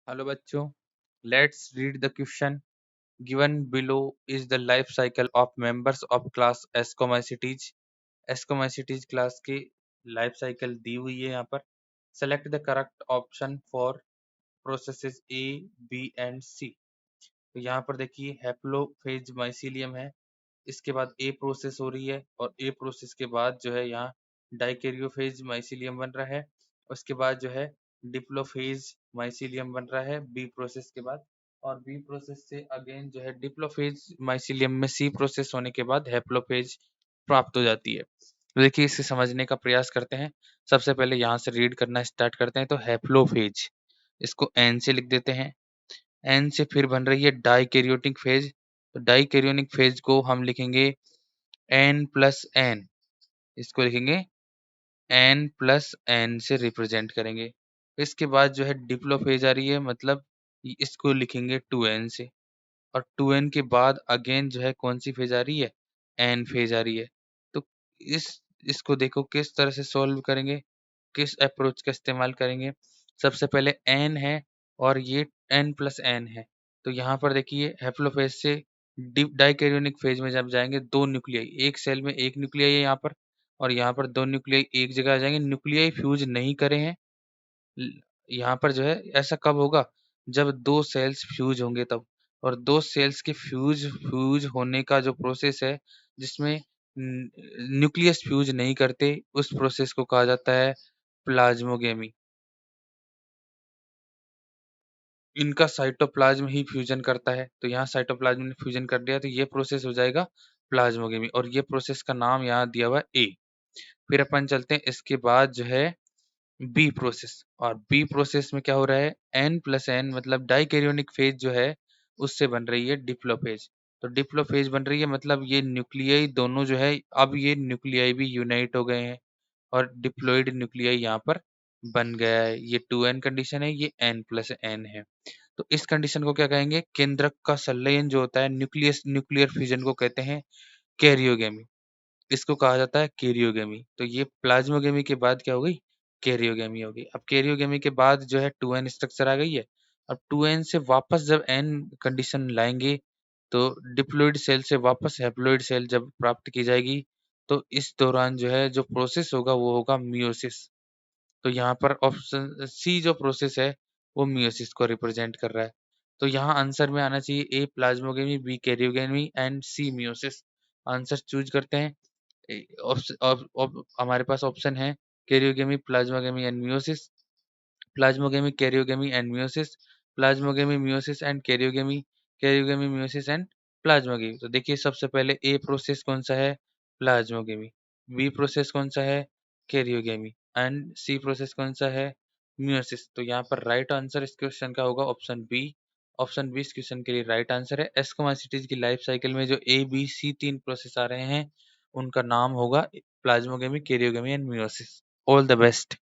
Hello बच्चों, let's read the question given below is the life cycle of members of class ascomycetes. Ascomycetes class की life cycle दी हुई है यहाँ पर। Select the correct option for processes A, B and C. तो यहाँ पर देखिए हैप्लोफेज माइसीलियम है, इसके बाद ए प्रोसेस हो रही है और ए प्रोसेस के बाद जो है यहाँ डाइकैरियोफेज माइसीलियम बन रहा है। उसके बाद जो है डिप्लोफेज माइसीलियम बन रहा है बी प्रोसेस के बाद, और बी प्रोसेस से अगेन जो है डिप्लोफेज माइसीलियम में सी प्रोसेस होने के बाद हैप्लोफेज प्राप्त हो जाती है। तो देखिए इसे समझने का प्रयास करते हैं। सबसे पहले यहाँ से रीड करना स्टार्ट करते हैं। तो हैप्लोफेज इसको एन से लिख देते हैं। एन से फिर बन रही है डाइकैरियोटिक फेज। तो डाइकैरियोनिक फेज को हम लिखेंगे एन प्लस एन, इसको लिखेंगे एन प्लस एन से रिप्रेजेंट करेंगे। इसके बाद जो है डिप्लोफेज आ रही है, मतलब इसको लिखेंगे 2n से, और 2n के बाद अगेन जो है कौन सी फेज आ रही है, एन फेज आ रही है। तो इस इसको देखो किस तरह से सॉल्व करेंगे, किस अप्रोच का इस्तेमाल करेंगे। सबसे पहले एन है और ये एन प्लस एन है, तो यहाँ पर देखिए हैप्लोफेज से डाइकैरियोनिक फेज में जब जाएंगे दो न्यूक्लियाई, एक सेल में एक न्यूक्लियाई है यहाँ पर, और यहाँ पर दो न्यूक्लियाई एक जगह आ जाएंगे। न्यूक्लियाई फ्यूज नहीं करे हैं। यहाँ पर जो है ऐसा कब होगा, जब दो सेल्स फ्यूज होंगे तब। और दो सेल्स के फ्यूज फ्यूज होने का जो प्रोसेस है, जिसमें न्यूक्लियस फ्यूज नहीं करते, उस प्रोसेस को कहा जाता है प्लाज्मोगेमी। इनका साइटोप्लाज्म ही फ्यूजन करता है, तो यहाँ साइटोप्लाज्म ने फ्यूजन कर दिया तो ये प्रोसेस हो जाएगा प्लाज्मोगेमी, और ये प्रोसेस का नाम यहाँ दिया हुआ है ए। फिर अपन चलते हैं इसके बाद जो है बी प्रोसेस, और बी प्रोसेस में क्या हो रहा है, एन प्लस एन मतलब डाइकैरियोनिक फेज जो है उससे बन रही है डिप्लोफेज। तो डिप्लोफेज बन रही है मतलब ये न्यूक्लियाई दोनों जो है, अब ये न्यूक्लियाई भी यूनाइट हो गए हैं और डिप्लॉइड न्यूक्लियाई यहाँ पर बन गया है। ये 2n कंडीशन है, ये n प्लस n है। तो इस कंडीशन को क्या कहेंगे, केंद्रक का संलयन जो होता है न्यूक्लियस न्यूक्लियर फ्यूजन को कहते हैं कैरियोगेमी। इसको कहा जाता है कैरियोगेमी। तो ये प्लाज्मोगेमी के बाद क्या हो गई, कैरियोगेमी हो गई। अब कैरियोगेमी के बाद जो है 2n स्ट्रक्चर आ गई है। अब 2n से वापस जब n कंडीशन लाएंगे तो डिप्लॉइड सेल से वापस हैप्लॉइड सेल जब प्राप्त की जाएगी, तो इस दौरान जो है जो प्रोसेस होगा वो होगा मियोसिस। तो यहाँ पर ऑप्शन सी जो प्रोसेस है वो मियोसिस को रिप्रेजेंट कर रहा है। तो यहाँ आंसर में आना चाहिए A plasmogamy, B karyogamy and C meiosis. Answer choose करते हैं। हमारे पास ऑप्शन है karyogamy, plasmogamy and meiosis, plasmogamy, karyogamy and meiosis, plasmogamy, meiosis and karyogamy, karyogamy, meiosis and plasmogamy. तो देखिए सबसे पहले ए प्रोसेस कौन सा है, प्लाज्मोगेमी। बी प्रोसेस कौन सा है, कैरियोगेमी। एंड सी प्रोसेस कौन सा है, मियोसिस। तो यहाँ पर राइट आंसर इस क्वेश्चन का होगा ऑप्शन बी। ऑप्शन बी इस क्वेश्चन के लिए राइट आंसर है। एस्कोमाइसिटीज की लाइफ साइकिल में जो ए बी सी तीन प्रोसेस आ रहे हैं उनका नाम होगा plasmogamy, karyogamy and meiosis. All the best.